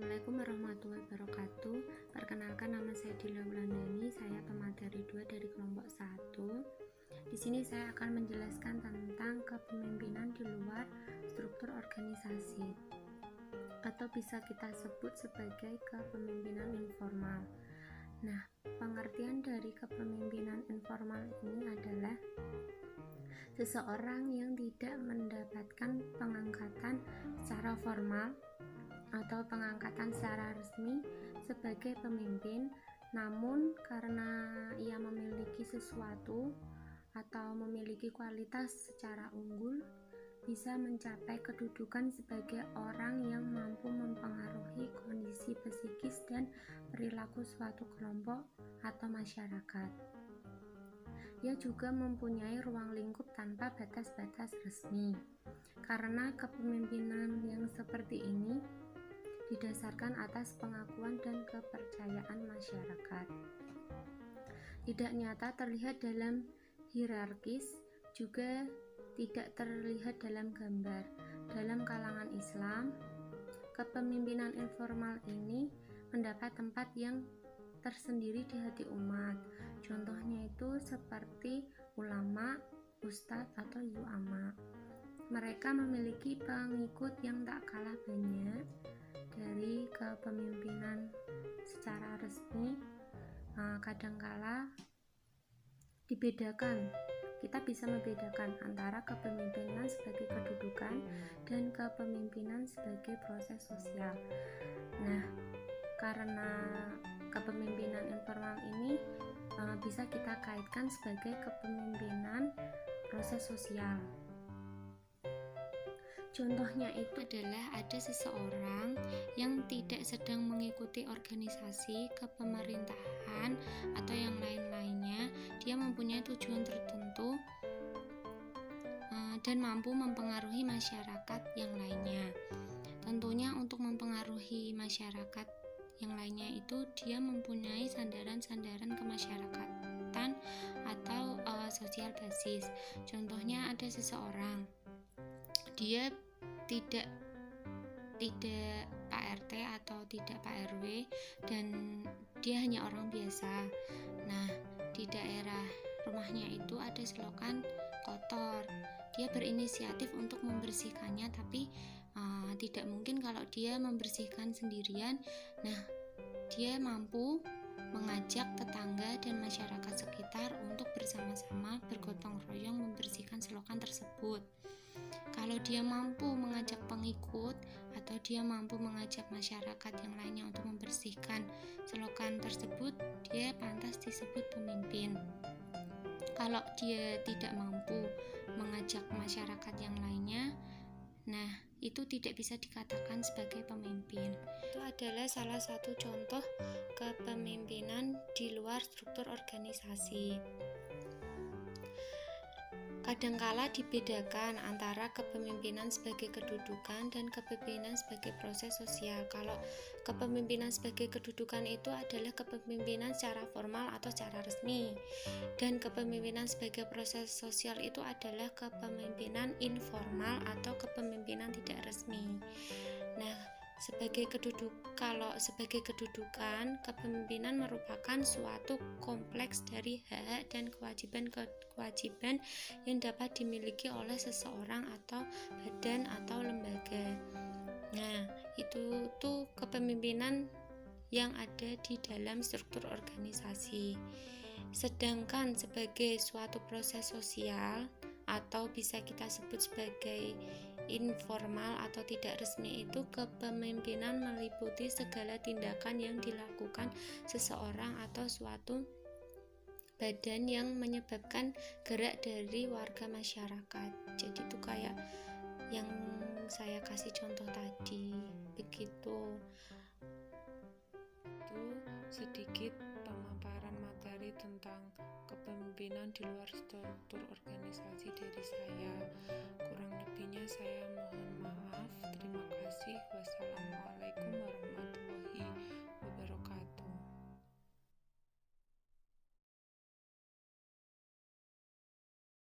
Assalamualaikum warahmatullahi wabarakatuh. Perkenalkan, nama saya Dila Wulandani, saya pemateri 2 dari kelompok 1. Di sini saya akan menjelaskan tentang kepemimpinan di luar struktur organisasi, atau bisa kita sebut sebagai kepemimpinan informal. Nah, pengertian dari kepemimpinan informal ini adalah seseorang yang tidak mendapatkan pengangkatan secara formal atau pengangkatan secara resmi sebagai pemimpin, namun karena ia memiliki sesuatu atau memiliki kualitas secara unggul, bisa mencapai kedudukan sebagai orang yang mampu mempengaruhi kondisi psikis dan perilaku suatu kelompok atau masyarakat. Ia juga mempunyai ruang lingkup tanpa batas-batas resmi. Karena kepemimpinan yang seperti ini didasarkan atas pengakuan dan kepercayaan masyarakat. Tidak nyata terlihat dalam hierarkis, juga tidak terlihat dalam gambar. Dalam kalangan Islam, kepemimpinan informal ini mendapat tempat yang tersendiri di hati umat. Contohnya itu seperti ulama, ustadz, atau zu'ama. Mereka memiliki pengikut yang tak kalah banyak dari kepemimpinan secara resmi. Kadangkala dibedakan, kita bisa membedakan antara kepemimpinan sebagai kedudukan dan kepemimpinan sebagai proses sosial. Nah, karena kepemimpinan informal ini bisa kita kaitkan sebagai kepemimpinan proses sosial. Contohnya itu adalah ada seseorang yang tidak sedang mengikuti organisasi kepemerintahan atau yang lain-lainnya. Dia mempunyai tujuan tertentu dan mampu mempengaruhi masyarakat yang lainnya. Tentunya untuk mempengaruhi masyarakat yang lainnya itu dia mempunyai sandaran-sandaran kemasyarakatan atau sosial basis. Contohnya ada seseorang, dia tidak Pak RT atau tidak Pak RW, dan dia hanya orang biasa. Nah, di daerah rumahnya itu ada selokan kotor. Dia berinisiatif untuk membersihkannya, tapi tidak mungkin kalau dia membersihkan sendirian. Nah, dia mampu mengajak tetangga dan masyarakat sekitar untuk bersama-sama bergotong royong membersihkan selokan tersebut. Kalau dia mampu mengajak pengikut atau dia mampu mengajak masyarakat yang lainnya untuk membersihkan selokan tersebut, dia pantas disebut pemimpin. Kalau dia tidak mampu mengajak masyarakat yang lainnya, nah itu tidak bisa dikatakan sebagai pemimpin. Itu adalah salah satu contoh kepemimpinan di luar struktur organisasi. Kadangkala dibedakan antara kepemimpinan sebagai kedudukan dan kepemimpinan sebagai proses sosial. Kalau kepemimpinan sebagai kedudukan itu adalah kepemimpinan secara formal atau secara resmi, dan kepemimpinan sebagai proses sosial itu adalah kepemimpinan informal atau kepemimpinan tidak resmi. Nah, kalau sebagai kedudukan, kepemimpinan merupakan suatu kompleks dari hak dan kewajiban yang dapat dimiliki oleh seseorang atau badan atau lembaga. Nah, itu tuh kepemimpinan yang ada di dalam struktur organisasi. Sedangkan sebagai suatu proses sosial atau bisa kita sebut sebagai informal atau tidak resmi, itu kepemimpinan meliputi segala tindakan yang dilakukan seseorang atau suatu badan yang menyebabkan gerak dari warga masyarakat. Jadi itu kayak yang saya kasih contoh tadi, begitu. Itu sedikit pemaparan materi tentang kepemimpinan di luar struktur organisasi dari saya. Kurang lebihnya saya mohon maaf. Terima kasih. Wassalamualaikum warahmatullahi wabarakatuh.